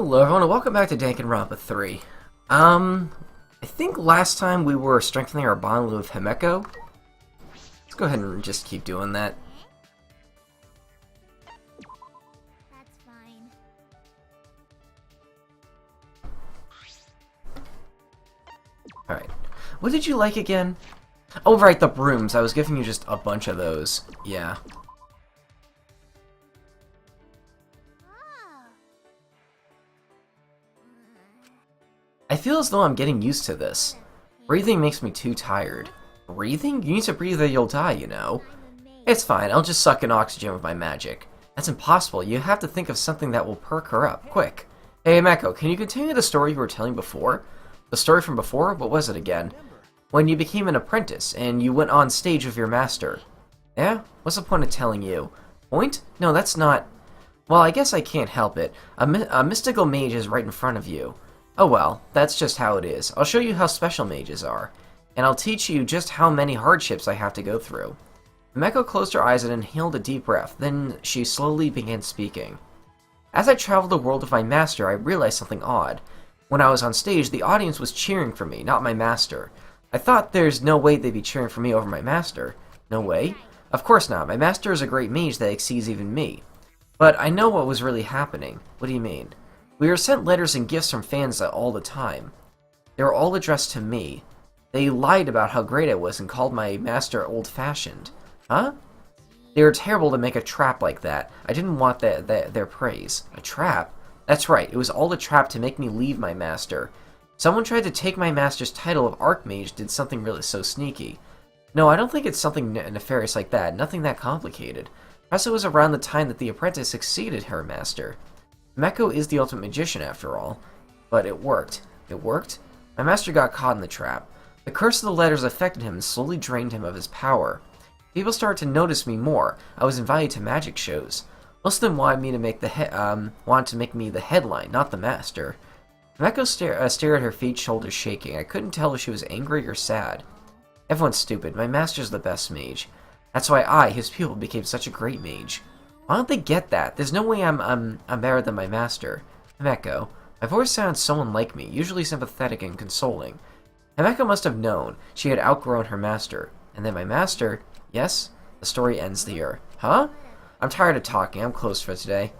Hello everyone and welcome back to Danganronpa 3. I think last time we were strengthening our bond with Himeko. Let's go ahead and just keep doing that. That's fine. Alright. What did you like again? Oh right, the brooms. I was giving you just a bunch of those. Yeah. I feel as though I'm getting used to this. Breathing makes me too tired. Breathing? You need to breathe or you'll die, you know. It's fine, I'll just suck in oxygen with my magic. That's impossible, you have to think of something that will perk her up, quick. Hey Meko, can you continue the story you were telling before? The story from before? What was it again? When you became an apprentice, and you went on stage with your master. Yeah? What's the point of telling you? Point? No, that's not... Well, I guess I can't help it. A mystical mage is right in front of you. Oh well, that's just how it is. I'll show you how special mages are. And I'll teach you just how many hardships I have to go through. Meko closed her eyes and inhaled a deep breath, then she slowly began speaking. As I traveled the world with my master, I realized something odd. When I was on stage, the audience was cheering for me, not my master. I thought there's no way they'd be cheering for me over my master. No way? Of course not. My master is a great mage that exceeds even me. But I know what was really happening. What do you mean? We were sent letters and gifts from fans all the time. They were all addressed to me. They lied about how great I was and called my master old-fashioned. Huh? They were terrible to make a trap like that. I didn't want their praise. A trap? That's right, it was all a trap to make me leave my master. Someone tried to take my master's title of Archmage, did something really so sneaky. No, I don't think it's something nefarious like that, nothing that complicated. Perhaps it was around the time that the apprentice succeeded her master. Meko is the ultimate magician after all. But it worked. It worked? My master got caught in the trap. The curse of the letters affected him and slowly drained him of his power. People started to notice me more. I was invited to magic shows. Most of them wanted me to make me the headline, not the master. Meko stared at her feet, shoulders shaking. I couldn't tell if she was angry or sad. Everyone's stupid. My master's the best mage. That's why I, his pupil, became such a great mage. Why don't they get that? There's no way I'm better than my master. Himeko. My voice sounds so unlike me, usually sympathetic and consoling. Himeko must have known she had outgrown her master. And then my master... Yes? The story ends here. Huh? I'm tired of talking. I'm closed for today.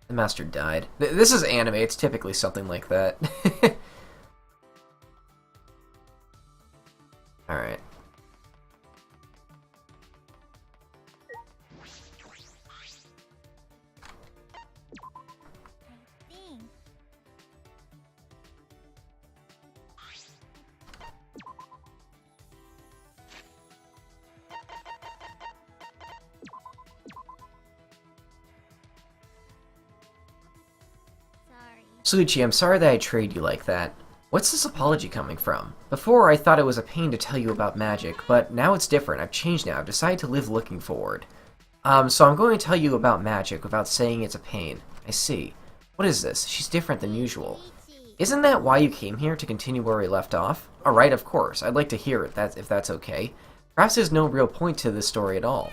The master died. This is anime. It's typically something like that. Alright. Suichi, I'm sorry that I treated you like that. What's this apology coming from? Before, I thought it was a pain to tell you about magic, but now it's different. I've changed now. I've decided to live looking forward. So I'm going to tell you about magic without saying it's a pain. I see. What is this? She's different than usual. Isn't that why you came here, to continue where we left off? Alright, of course. I'd like to hear it, if that's okay. Perhaps there's no real point to this story at all.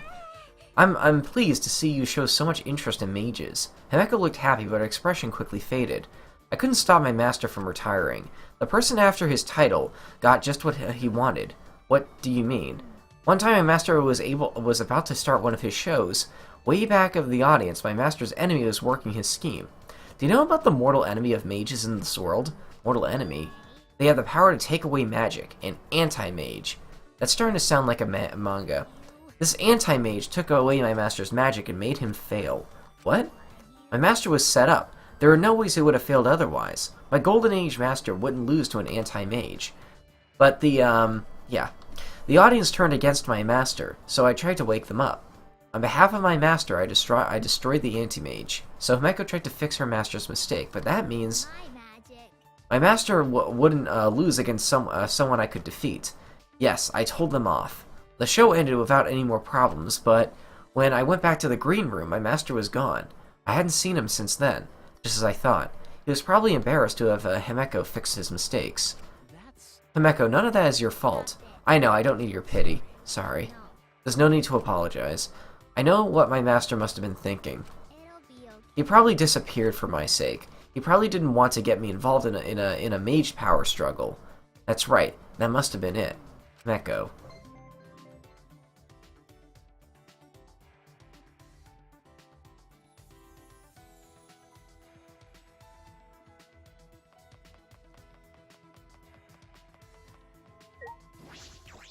I'm pleased to see you show so much interest in mages. Himeko looked happy, but her expression quickly faded. I couldn't stop my master from retiring. The person after his title got just what he wanted. What do you mean? One time my master was about to start one of his shows. Way back of the audience, my master's enemy was working his scheme. Do you know about the mortal enemy of mages in this world? Mortal enemy? They have the power to take away magic, an anti-mage. That's starting to sound like a manga. This anti-mage took away my master's magic and made him fail. What? My master was set up. There are no ways he would have failed otherwise. My Golden Age master wouldn't lose to an anti-mage. But the audience turned against my master, so I tried to wake them up. On behalf of my master, I destroyed the anti-mage. So Himeko tried to fix her master's mistake, but that means my master wouldn't lose against someone I could defeat. Yes, I told them off. The show ended without any more problems, but when I went back to the green room, my master was gone. I hadn't seen him since then. Just as I thought. He was probably embarrassed to have Himeko fix his mistakes. Himeko, none of that is your fault. I know, I don't need your pity. Sorry. There's no need to apologize. I know what my master must have been thinking. He probably disappeared for my sake. He probably didn't want to get me involved in a mage power struggle. That's right. That must have been it. Meko.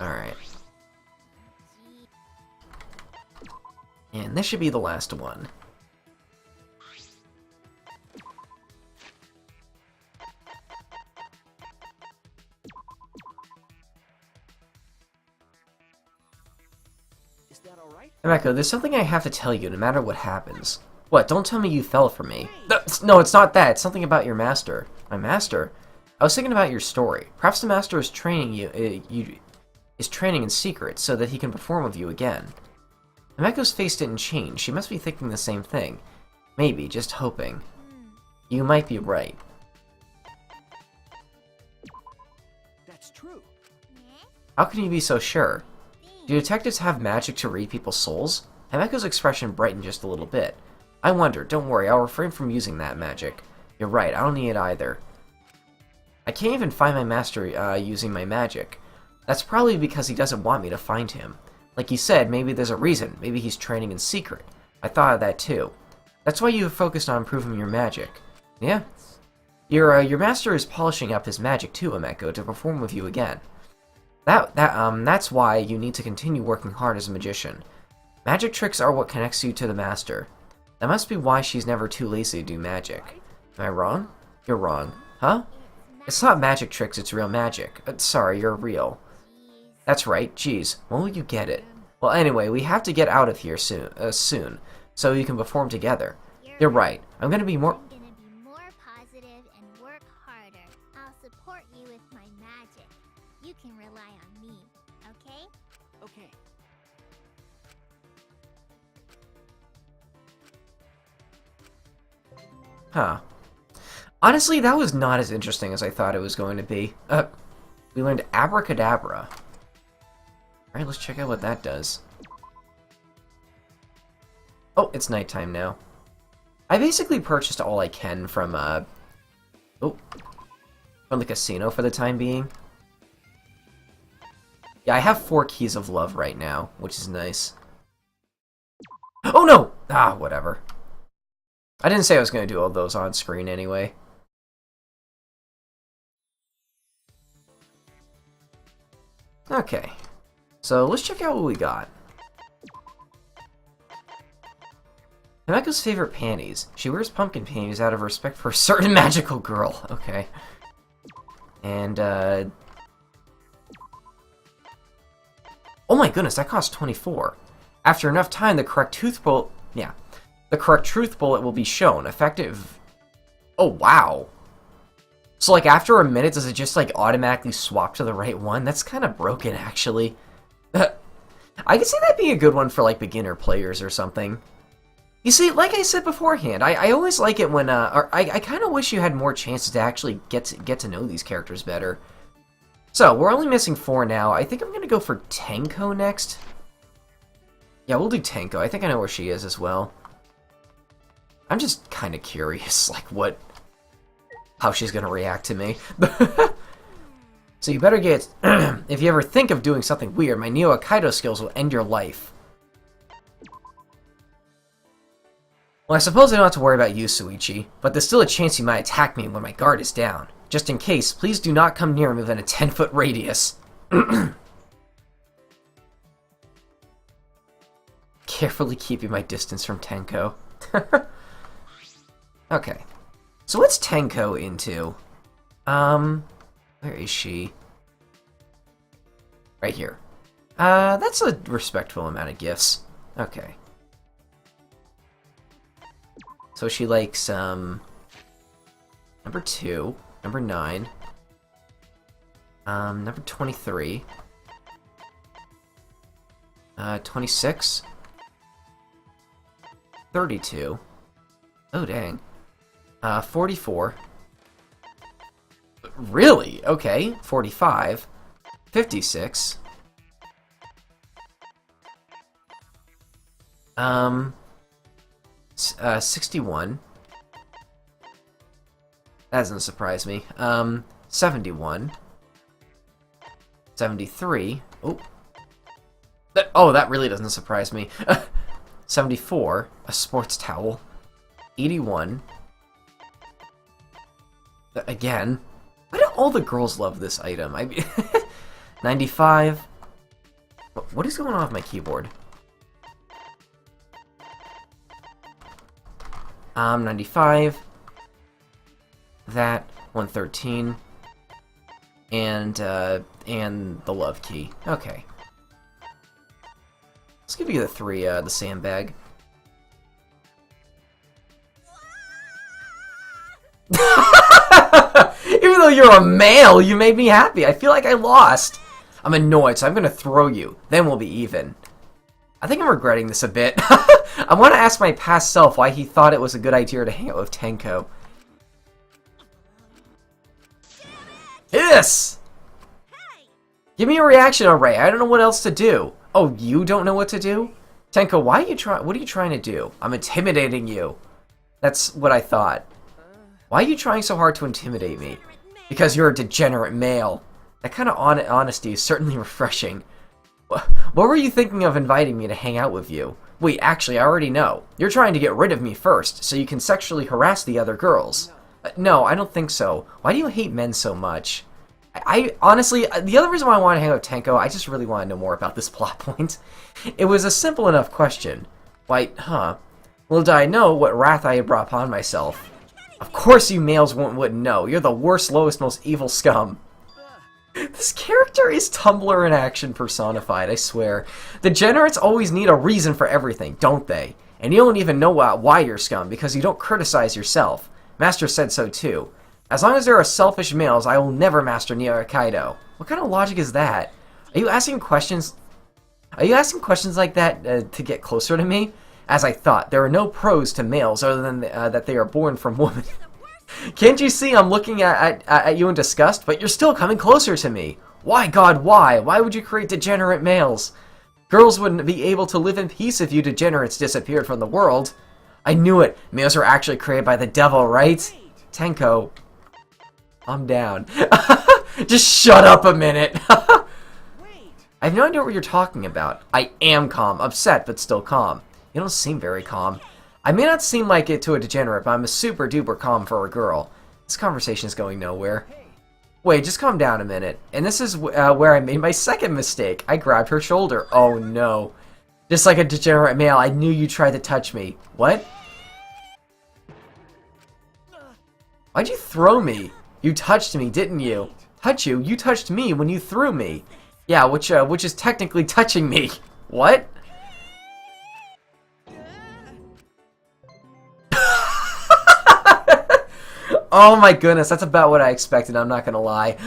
Alright. And this should be the last one. Is that all right? Meko, there's something I have to tell you no matter what happens. What, don't tell me you fell for me. No, it's not that. It's something about your master. My master? I was thinking about your story. Perhaps the master is training is training in secret so that he can perform with you again. Meko's face didn't change. She must be thinking the same thing. Maybe, just hoping. You might be right. That's true. How can you be so sure? Do detectives have magic to read people's souls? Meko's expression brightened just a little bit. I wonder. Don't worry, I'll refrain from using that magic. You're right, I don't need it either. I can't even find my master using my magic. That's probably because he doesn't want me to find him. Like you said, maybe there's a reason. Maybe he's training in secret. I thought of that too. That's why you have focused on improving your magic. Yeah. Your master is polishing up his magic too, Meko, to perform with you again. That's why you need to continue working hard as a magician. Magic tricks are what connects you to the master. That must be why she's never too lazy to do magic. Am I wrong? You're wrong. Huh? It's not magic tricks, it's real magic. Sorry, you're real. That's right, geez, when will you get it? Well, anyway, we have to get out of here soon, so you can perform together. You're right, I'm gonna be more positive and work harder. I'll support you with my magic. You can rely on me, okay? Okay. Huh. Honestly, that was not as interesting as I thought it was going to be. We learned Abracadabra. Alright, let's check out what that does. Oh, it's nighttime now. I basically purchased all I can from the casino for the time being. Yeah, I have 4 keys of love right now, which is nice. Oh no! Ah, whatever. I didn't say I was going to do all those on screen anyway. Okay. So let's check out what we got. Meko's favorite panties. She wears pumpkin panties out of respect for a certain magical girl. Okay. And, oh my goodness, that cost 24. After enough time, the correct truth bullet... Yeah. The correct truth bullet will be shown. Effective... Oh, wow. So, like, after a minute, does it just, like, automatically swap to the right one? That's kind of broken, actually. I could see that being a good one for, like, beginner players or something. You see, like I said beforehand, I always like it when, I kind of wish you had more chances to actually get to know these characters better. So, we're only missing 4 now. I think I'm going to go for Tenko next. Yeah, we'll do Tenko. I think I know where she is as well. I'm just kind of curious, like, how she's going to react to me. So you better get... if you ever think of doing something weird, my Neo Aikido skills will end your life. Well, I suppose I don't have to worry about you, Suichi, but there's still a chance you might attack me when my guard is down. Just in case, please do not come near me within a 10-foot radius. Carefully keeping my distance from Tenko. Okay. So what's Tenko into? Where is she? Right here. That's a respectful amount of gifts. Okay. So she likes, number 2, number 9, number 23, 26, 32, oh dang, 44, really? Okay, 45, 56, 61. That doesn't surprise me. 71. 73. Oh. Oh, that really doesn't surprise me. 74. A sports towel. 81. Again. Why do all the girls love this item? 95. What is going on with my keyboard? 95. That. 113. And the love key. Okay. Let's give you the 3, the sandbag. Even though you're a male, you made me happy. I feel like I lost. I'm annoyed, so I'm gonna throw you. Then we'll be even. I think I'm regretting this a bit. I want to ask my past self why he thought it was a good idea to hang out with Tenko. Yes! Give me a reaction array. I don't know what else to do. Oh, you don't know what to do? Tenko, why are you what are you trying to do? I'm intimidating you. That's what I thought. Why are you trying so hard to intimidate me? Because you're a degenerate male. That kind of honesty is certainly refreshing. What were you thinking of inviting me to hang out with you? Wait, actually, I already know. You're trying to get rid of me first, so you can sexually harass the other girls. No, I don't think so. Why do you hate men so much? I honestly, the other reason why I want to hang out with Tenko, I just really want to know more about this plot point. It was a simple enough question. Why, little did I know what wrath I had brought upon myself. Of course you males wouldn't know. You're the worst, lowest, most evil scum. This character is Tumblr in action personified, I swear. Degenerates always need a reason for everything, don't they? And you don't even know why you're scum, because you don't criticize yourself. Master said so too. As long as there are selfish males, I will never master Neo Kaido. What kind of logic is that? Are you asking questions? Are you asking questions like that to get closer to me? As I thought, there are no pros to males other than that they are born from women. Can't you see I'm looking at you in disgust? But you're still coming closer to me. Why, God, why? Why would you create degenerate males? Girls wouldn't be able to live in peace if you degenerates disappeared from the world. I knew it. Males are actually created by the devil, right? Tenko. I'm down. Just shut up a minute. I have no idea what you're talking about. I am calm. Upset, but still calm. You don't seem very calm. I may not seem like it to a degenerate, but I'm a super duper calm for a girl. This conversation is going nowhere. Wait, just calm down a minute. And this is where I made my second mistake. I grabbed her shoulder. Oh no. Just like a degenerate male, I knew you tried to touch me. What? Why'd you throw me? You touched me, didn't you? Touch you? You touched me when you threw me. Yeah, which is technically touching me. What? Oh my goodness, that's about what I expected, I'm not gonna lie.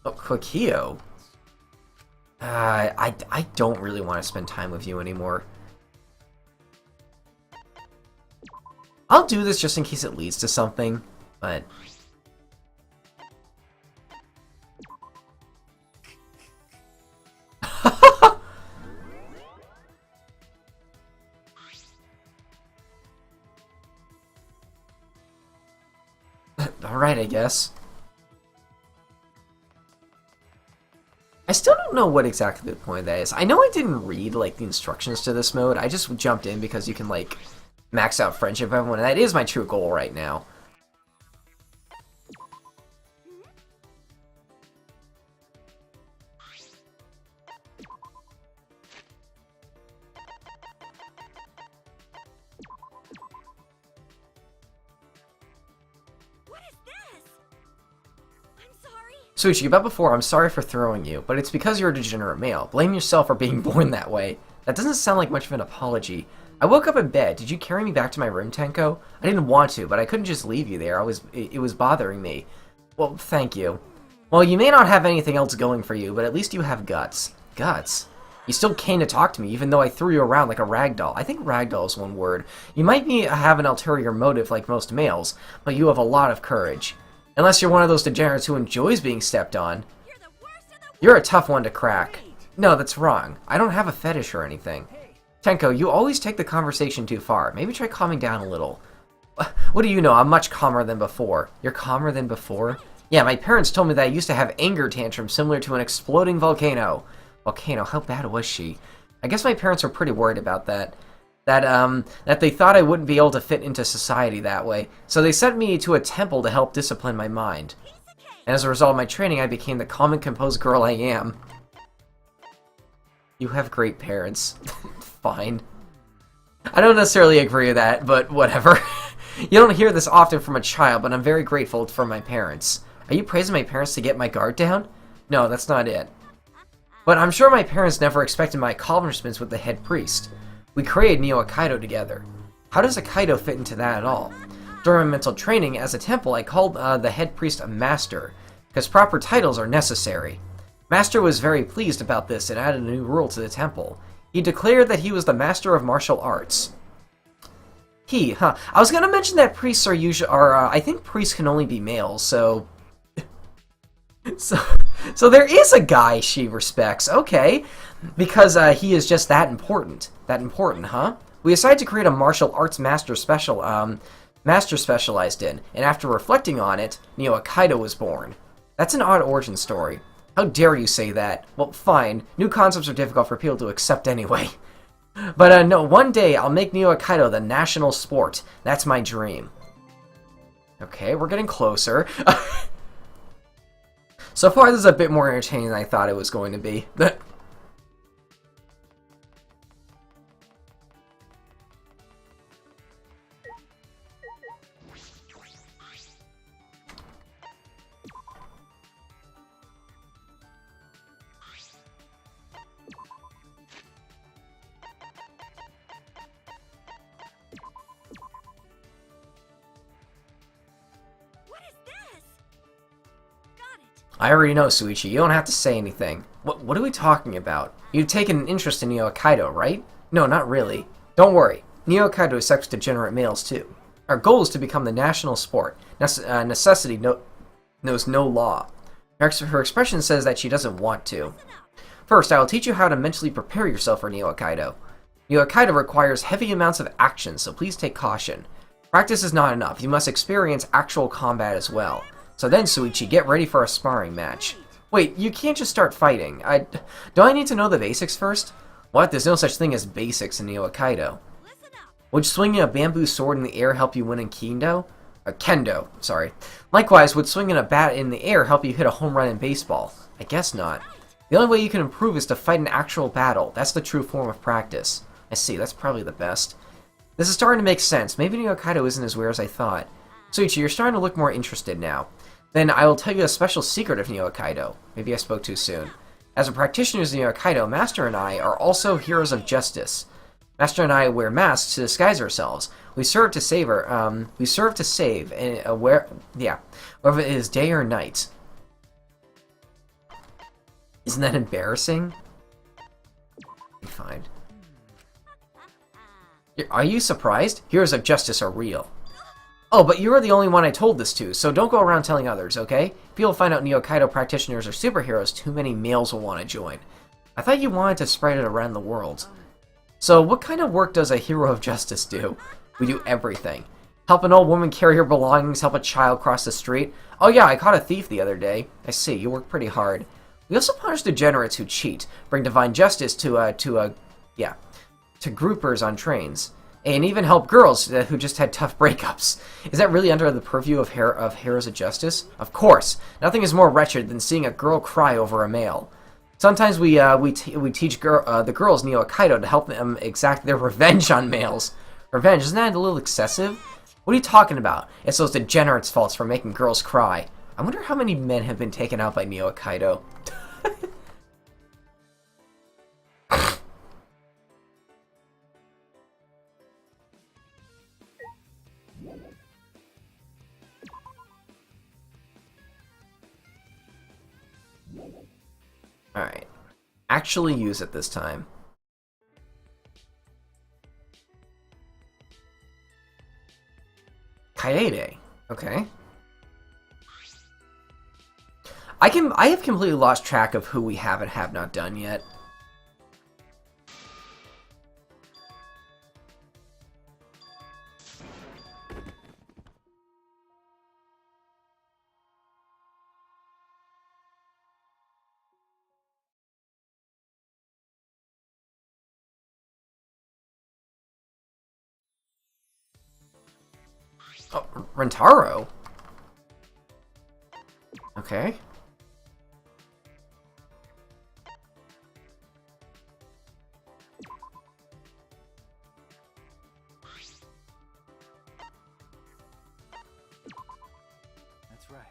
Oh, Kokio. I don't really want to spend time with you anymore. I'll do this just in case it leads to something, but... Alright, I guess. I still don't know what exactly the point of that is. I know I didn't read, like, the instructions to this mode. I just jumped in because you can, like, max out friendship with everyone, and that is my true goal right now. Suichi, about before, I'm sorry for throwing you, but it's because you're a degenerate male. Blame yourself for being born that way. That doesn't sound like much of an apology. I woke up in bed. Did you carry me back to my room, Tenko? I didn't want to, but I couldn't just leave you there. It was bothering me. Well, thank you. Well, you may not have anything else going for you, but at least you have guts. Guts? You still came to talk to me, even though I threw you around like a ragdoll. I think ragdoll is one word. You might have an ulterior motive like most males, but you have a lot of courage. Unless you're one of those degenerates who enjoys being stepped on. You're a tough one to crack. No, that's wrong. I don't have a fetish or anything. Tenko, you always take the conversation too far. Maybe try calming down a little. What do you know? I'm much calmer than before. You're calmer than before? Yeah, my parents told me that I used to have anger tantrums similar to an exploding volcano. Volcano? How bad was she? I guess my parents were pretty worried about that. That they thought I wouldn't be able to fit into society that way. So they sent me to a temple to help discipline my mind. And as a result of my training, I became the calm and composed girl I am. You have great parents. Fine. I don't necessarily agree with that, but whatever. You don't hear this often from a child, but I'm very grateful for my parents. Are you praising my parents to get my guard down? No, that's not it. But I'm sure my parents never expected my accomplishments with the head priest. We created Neo Kaido together. How does a Kaido fit into that at all? During my mental training as a temple, I called the head priest a master, because proper titles are necessary. Master was very pleased about this and added a new rule to the temple. He declared that he was the master of martial arts. I was gonna mention that priests I think priests can only be males, so... So there is a guy she respects, okay. Because he is just that important. That important, huh? We decided to create a martial arts master specialized in, and after reflecting on it, Neo Kaido was born. That's an odd origin story. How dare you say that? Well, fine. New concepts are difficult for people to accept anyway. But no, one day I'll make Neo Kaido the national sport. That's my dream. Okay, we're getting closer. So far, this is a bit more entertaining than I thought it was going to be. I already know, Suichi. You don't have to say anything. What are we talking about? You've taken an interest in Neo Kaido, right? No, not really. Don't worry. Neo Kaido accepts degenerate males, too. Our goal is to become the national sport. Necessity knows no law. Her expression says that she doesn't want to. First, I will teach you how to mentally prepare yourself for Neo Kaido. Neo Kaido requires heavy amounts of action, so please take caution. Practice is not enough. You must experience actual combat as well. So then, Suichi, get ready for a sparring match. Wait, you can't just start fighting. Do I need to know the basics first? What? There's no such thing as basics in Neo Kaido. Would swinging a bamboo sword in the air help you win in Kendo? Sorry. Likewise, would swinging a bat in the air help you hit a home run in baseball? I guess not. The only way you can improve is to fight an actual battle. That's the true form of practice. I see, that's probably the best. This is starting to make sense. Maybe Neo Kaido isn't as weird as I thought. Suichi, you're starting to look more interested now. Then I will tell you a special secret of Neo Kaido. Maybe I spoke too soon. As a practitioner of Neo Kaido, Master and I are also heroes of justice. Master and I wear masks to disguise ourselves. We serve to save whether it is day or night. Isn't that embarrassing? Fine. Are you surprised? Heroes of justice are real. Oh, but you're the only one I told this to, so don't go around telling others, okay? If people find out Neo Kaido practitioners are superheroes, too many males will want to join. I thought you wanted to spread it around the world. So, what kind of work does a hero of justice do? We do everything. Help an old woman carry her belongings, help a child cross the street. Oh yeah, I caught a thief the other day. I see, you work pretty hard. We also punish degenerates who cheat, bring divine justice to groupers on trains. And even help girls who just had tough breakups. Is that really under the purview of heroes of justice? Of course. Nothing is more wretched than seeing a girl cry over a male. Sometimes we teach the girls Neo Kaido to help them exact their revenge on males. Revenge, isn't that a little excessive? What are you talking about? It's those degenerates' faults for making girls cry. I wonder how many men have been taken out by Neo Kaido. Alright. Actually use it this time. Kaede. Okay. I have completely lost track of who we have and have not done yet. Oh, Rentaro? Okay. That's right.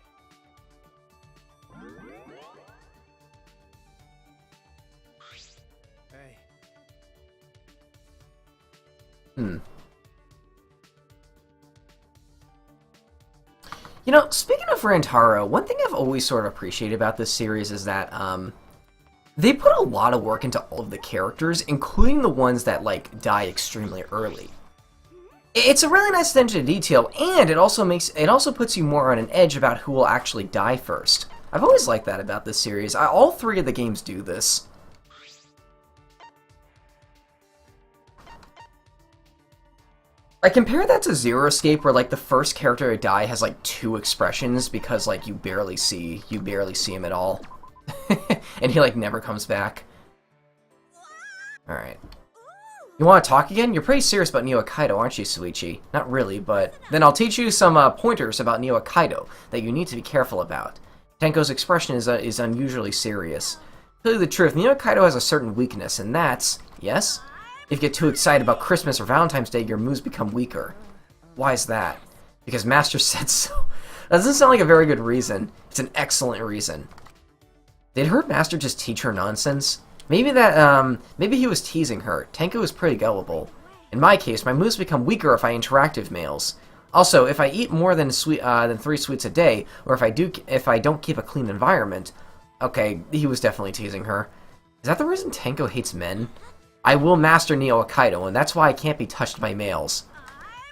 Hey. You know, speaking of Rantaro, one thing I've always sort of appreciated about this series is that, they put a lot of work into all of the characters, including the ones that, like, die extremely early. It's a really nice attention to detail, and it also puts you more on an edge about who will actually die first. I've always liked that about this series. All three of the games do this. I compare that to Zero Escape, where like the first character to die has like 2 expressions because like you barely see him at all, and he like never comes back. All right, you want to talk again? You're pretty serious about Neo Kaido, aren't you, Suichi? Not really, but then I'll teach you some pointers about Neo Kaido that you need to be careful about. Tenko's expression is unusually serious. To tell you the truth, Neo Kaido has a certain weakness, and that's yes. If you get too excited about Christmas or Valentine's Day, your moves become weaker. Why is that? Because Master said so. That doesn't sound like a very good reason. It's an excellent reason. Did her Master just teach her nonsense? Maybe he was teasing her. Tenko is pretty gullible. In my case, my moves become weaker if I interact with males. Also, if I eat more than 3 sweets a day, or if I don't keep a clean environment... Okay, he was definitely teasing her. Is that the reason Tenko hates men? I will master Neo Kaido, and that's why I can't be touched by males.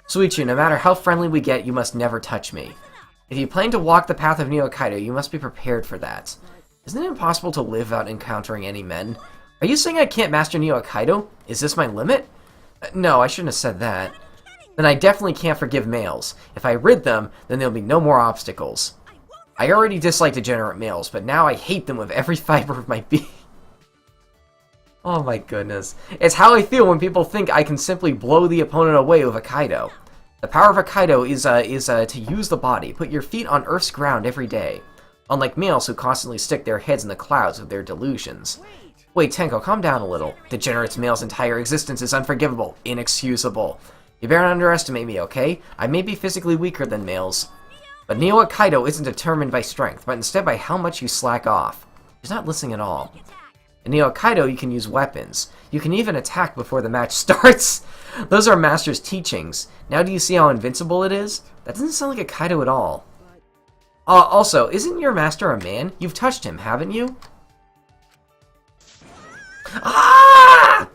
Suichi, no matter how friendly we get, you must never touch me. If you plan to walk the path of Neo Kaido, you must be prepared for that. Isn't it impossible to live without encountering any men? Are you saying I can't master Neo Kaido? Is this my limit? No, I shouldn't have said that. Then I definitely can't forgive males. If I rid them, then there'll be no more obstacles. I already dislike degenerate males, but now I hate them with every fiber of my being. Oh my goodness. It's how I feel when people think I can simply blow the opponent away with a Kaido. The power of a Kaido is to use the body, put your feet on Earth's ground every day. Unlike males who constantly stick their heads in the clouds with their delusions. Wait, Tenko, calm down a little. Degenerate male's entire existence is unforgivable, inexcusable. You better not underestimate me, okay? I may be physically weaker than males. But Neo Kaido isn't determined by strength, but instead by how much you slack off. He's not listening at all. In Neo Kaido, you can use weapons. You can even attack before the match starts. Those are Master's teachings. Now do you see how invincible it is? That doesn't sound like a Kaido at all. Also, isn't your Master a man? You've touched him, haven't you? Ah!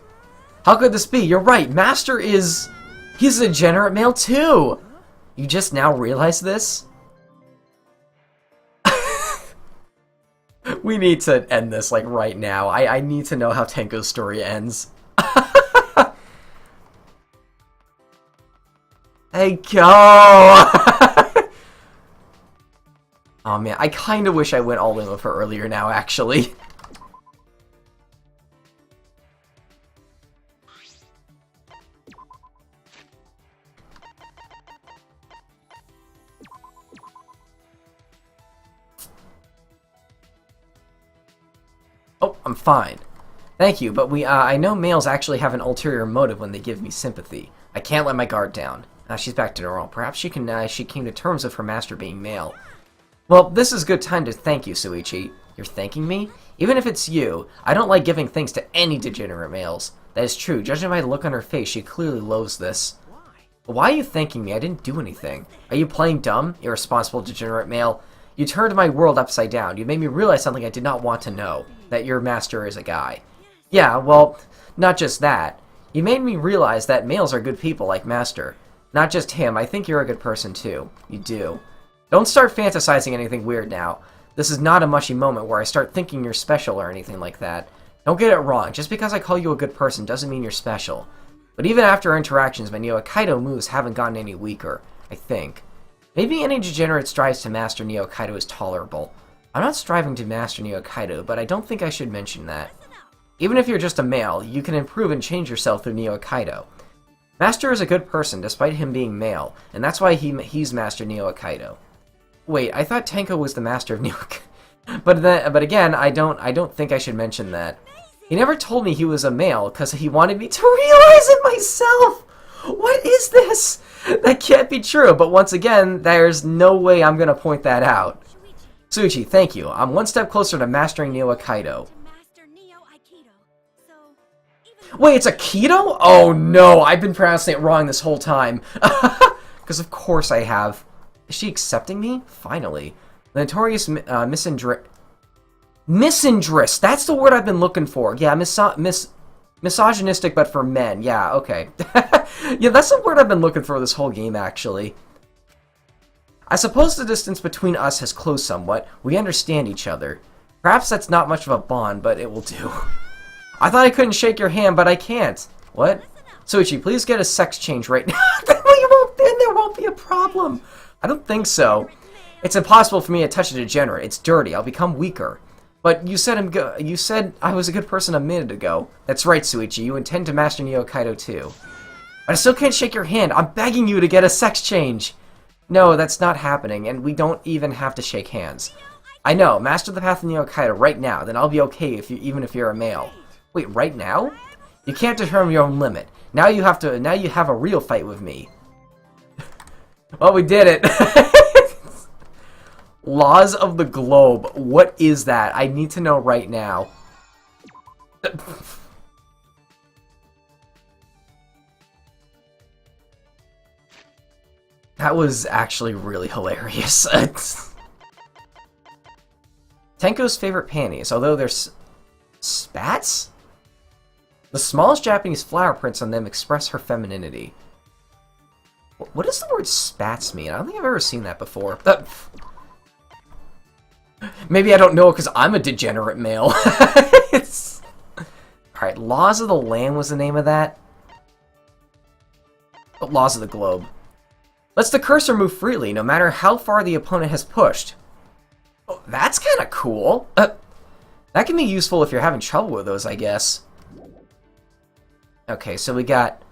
How could this be? You're right. Master is... He's a degenerate male too. You just now realize this? We need to end this, like, right now. I need to know how Tenko's story ends. Hey, go! Oh, man. I kind of wish I went all in with her earlier now, actually. Oh, I'm fine. Thank you, but I know males actually have an ulterior motive when they give me sympathy. I can't let my guard down. She's back to normal. Perhaps she came to terms with her master being male. Well, this is a good time to thank you, Suichi. You're thanking me? Even if it's you, I don't like giving thanks to any degenerate males. That is true. Judging by the look on her face, she clearly loathes this. Why are you thanking me? I didn't do anything. Are you playing dumb, irresponsible degenerate male? You turned my world upside down. You made me realize something I did not want to know. That your master is a guy. Yeah, well, not just that. You made me realize that males are good people like Master. Not just him, I think you're a good person too. You do. Don't start fantasizing anything weird now. This is not a mushy moment where I start thinking you're special or anything like that. Don't get it wrong, just because I call you a good person doesn't mean you're special. But even after our interactions, my Neo Kaido moves haven't gotten any weaker, I think. Maybe any degenerate strives to master Neo Kaido is tolerable. I'm not striving to master Neo Kaido, but I don't think I should mention that. Even if you're just a male, you can improve and change yourself through Neo Kaido. Master is a good person, despite him being male, and that's why he's Master Neo Kaido. Wait, I thought Tenko was the master of Neo Kaido. But again, I don't think I should mention that. He never told me he was a male, because he wanted me to realize it myself! What is this? That can't be true, but once again, there's no way I'm gonna point that out. Suichi, thank you. I'm one step closer to mastering Neo Kaido. Wait, it's Aikido? Oh no, I've been pronouncing it wrong this whole time. Because of course I have. Is she accepting me? Finally. The notorious misandrist. That's the word I've been looking for. Yeah, misogynistic, but for men. Yeah, okay. Yeah, that's the word I've been looking for this whole game, actually. I suppose the distance between us has closed somewhat. We understand each other. Perhaps that's not much of a bond, but it will do. I thought I couldn't shake your hand, but I can't. What? Soichi, please get a sex change right now. Then there won't be a problem. I don't think so. It's impossible for me to touch a degenerate. It's dirty. I'll become weaker. But you said I was a good person a minute ago. That's right, Soichi. You intend to master Neo Kaido too. But I still can't shake your hand. I'm begging you to get a sex change. No, that's not happening, and we don't even have to shake hands. I know. Master the path of Neo Kaido right now. Then I'll be okay even if you're a male. Wait, right now? You can't determine your own limit. Now you have a real fight with me. Well, we did it. Laws of the globe. What is that? I need to know right now. That was actually really hilarious. Tenko's favorite panties, although they're spats? The smallest Japanese flower prints on them express her femininity. What does the word spats mean? I don't think I've ever seen that before. Maybe I don't know because I'm a degenerate male. Alright, Laws of the Land was the name of that. Oh, Laws of the Globe. Lets the cursor move freely, no matter how far the opponent has pushed. Oh, that's kind of cool. That can be useful if you're having trouble with those, I guess. Okay, so we got...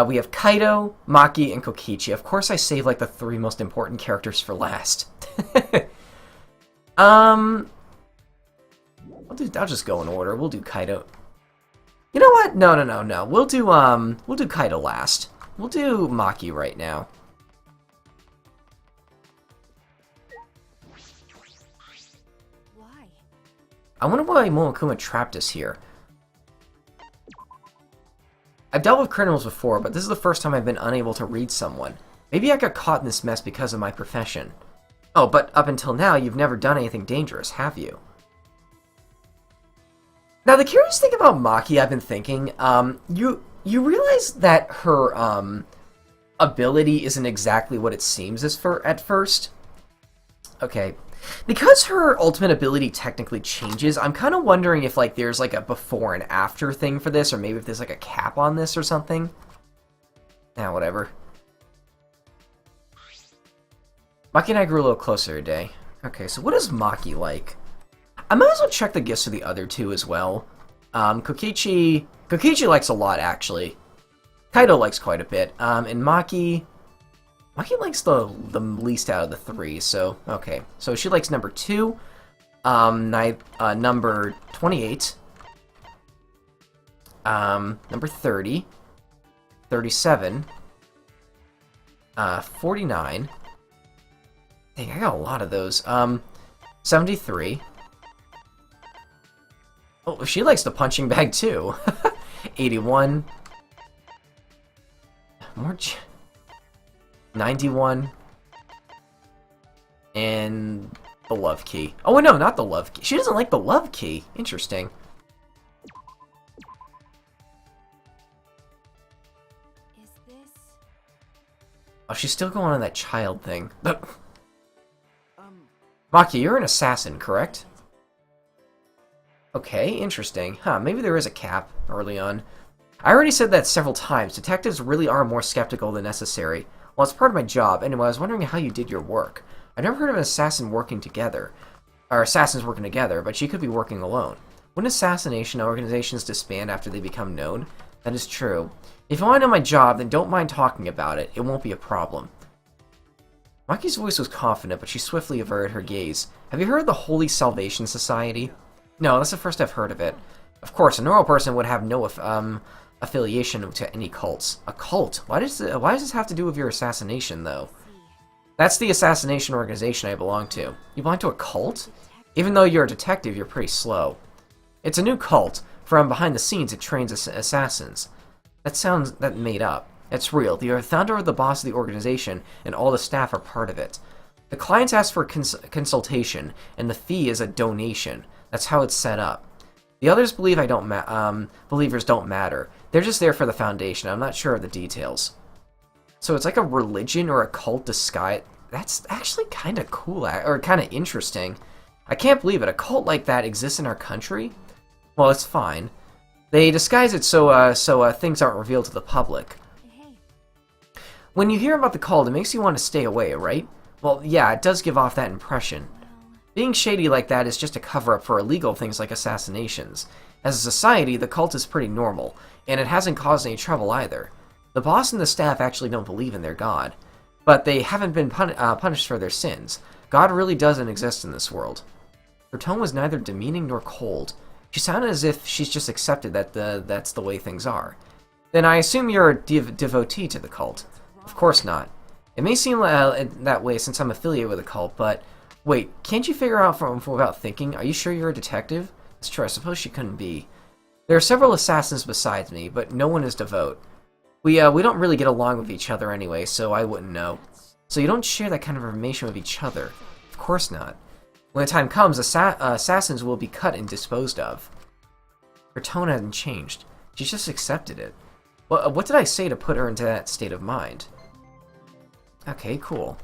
we have Kaido, Maki, and Kokichi. Of course I saved, like, the 3 most important characters for last. I'll just go in order. We'll do Kaido. You know what? No. We'll do Kaido last. We'll do Maki right now. Why? I wonder why Monokuma trapped us here. I've dealt with criminals before, but this is the first time I've been unable to read someone. Maybe I got caught in this mess because of my profession. Oh, but up until now, you've never done anything dangerous, have you? Now, the curious thing about Maki, I've been thinking, you realize that her, ability isn't exactly what it seems at first? Okay. Because her ultimate ability technically changes, I'm kind of wondering if, like, there's, like, a before and after thing for this, or maybe if there's, like, a cap on this or something. Nah, whatever. Maki and I grew a little closer today. Okay, so what is Maki like? I might as well check the gifts for the other 2 as well. Kokichi likes a lot, actually. Kaido likes quite a bit. And Maki likes the least out of the 3, so, okay. So she likes number 2, number 28, number 30, 37, 49, dang, I got a lot of those, 73, oh, she likes the punching bag too, 81, more 91, and the love key. Oh, wait, no, not the love key. She doesn't like the love key. Interesting. Is this... Oh, she's still going on that child thing. Maki, you're an assassin, correct? Okay, interesting. Huh, maybe there is a cap early on. I already said that several times. Detectives really are more skeptical than necessary. Well, it's part of my job. Anyway, I was wondering how you did your work. I've never heard of an assassin working together. Or assassins working together, but she could be working alone. Wouldn't assassination organizations disband after they become known? That is true. If you want to know my job, then don't mind talking about it. It won't be a problem. Maki's voice was confident, but she swiftly averted her gaze. Have you heard of the Holy Salvation Society? No, that's the first I've heard of it. Of course, a normal person would have no affiliation to any cults. A cult? Why does this have to do with your assassination, though? That's the assassination organization I belong to. You belong to a cult? Even though you're a detective, you're pretty slow. It's a new cult. From behind the scenes, it trains assassins. That made up. It's real. The founder or the boss of the organization and all the staff are part of it. The clients ask for consultation, and the fee is a donation. That's how it's set up. The others believe believers don't matter. They're just there for the foundation. I'm not sure of the details. So it's like a religion or a cult disguise. That's actually kind of cool, or kind of interesting. I can't believe it. A cult like that exists in our country? Well, it's fine. They disguise it so things aren't revealed to the public. Hey. When you hear about the cult, it makes you want to stay away, right? Well, yeah, it does give off that impression. Being shady like that is just a cover-up for illegal things like assassinations. As a society, the cult is pretty normal, and it hasn't caused any trouble either. The boss and the staff actually don't believe in their god, but they haven't been punished for their sins. God really doesn't exist in this world. Her tone was neither demeaning nor cold. She sounded as if she's just accepted that that's the way things are. Then I assume you're a devotee to the cult. Of course not. It may seem that way since I'm affiliated with a cult, but... Wait, can't you figure out from without thinking? Are you sure you're a detective? That's true, I suppose she couldn't be. There are several assassins besides me, but no one is devout. We don't really get along with each other anyway, so I wouldn't know. So you don't share that kind of information with each other? Of course not. When the time comes, assassins will be cut and disposed of. Her tone hadn't changed. She's just accepted it. Well, what did I say to put her into that state of mind? Okay, cool.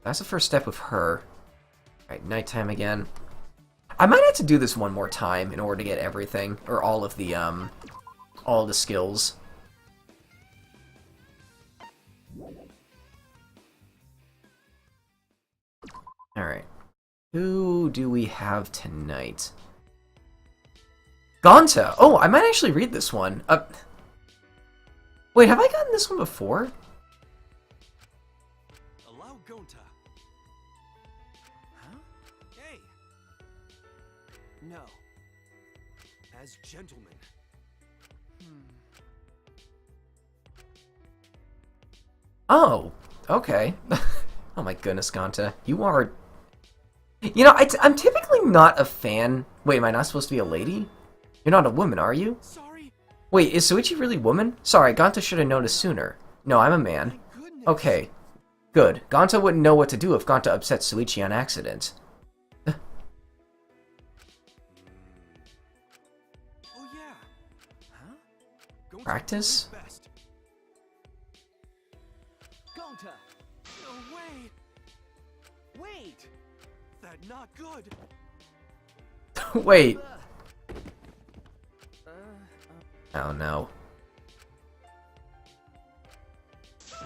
That's the first step with her. Alright, nighttime again. I might have to do this one more time in order to get everything, or all of the skills. Alright. Who do we have tonight? Gonta! Oh, I might actually read this one. Wait, have I gotten this one before? Allow Gonta. Huh? Hey! No. As gentlemen. Oh, okay. Oh my goodness, Gonta. You are... You know, I'm typically not a fan... Wait, am I not supposed to be a lady? You're not a woman, are you? Sorry. Wait, is Suichi really woman? Sorry, Gonta should have noticed sooner. No, I'm a man. Goodness. Okay, good. Gonta wouldn't know what to do if Gonta upset Suichi on accident. Oh yeah. Huh? Gonta Practice? knows best. Gonta. No way. Wait. That not good. Wait. Oh no. Huh?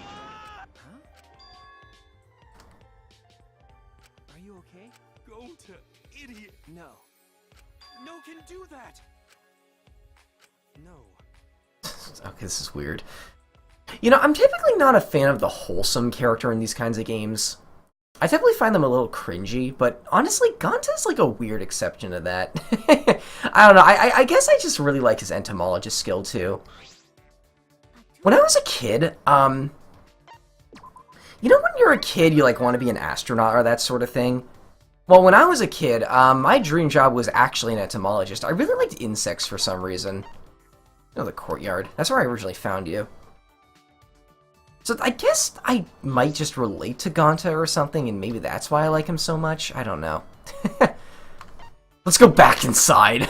Are you okay? Gonta, idiot. No. No can do that. No. Okay, this is weird. You know, I'm typically not a fan of the wholesome character in these kinds of games. I definitely find them a little cringy, but honestly, Gonta's like a weird exception to that. I don't know, I guess I just really like his entomologist skill, too. When I was a kid, you know when you're a kid, you like want to be an astronaut or that sort of thing? Well, when I was a kid, my dream job was actually an entomologist. I really liked insects for some reason. Oh, the courtyard. That's where I originally found you. So I guess I might just relate to Gonta or something, and maybe that's why I like him so much. I don't know. Let's go back inside.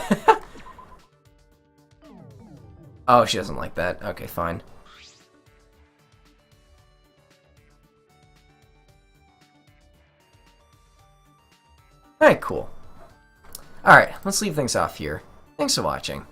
Oh, she doesn't like that. Okay, fine. Alright, cool. Alright, let's leave things off here. Thanks for watching.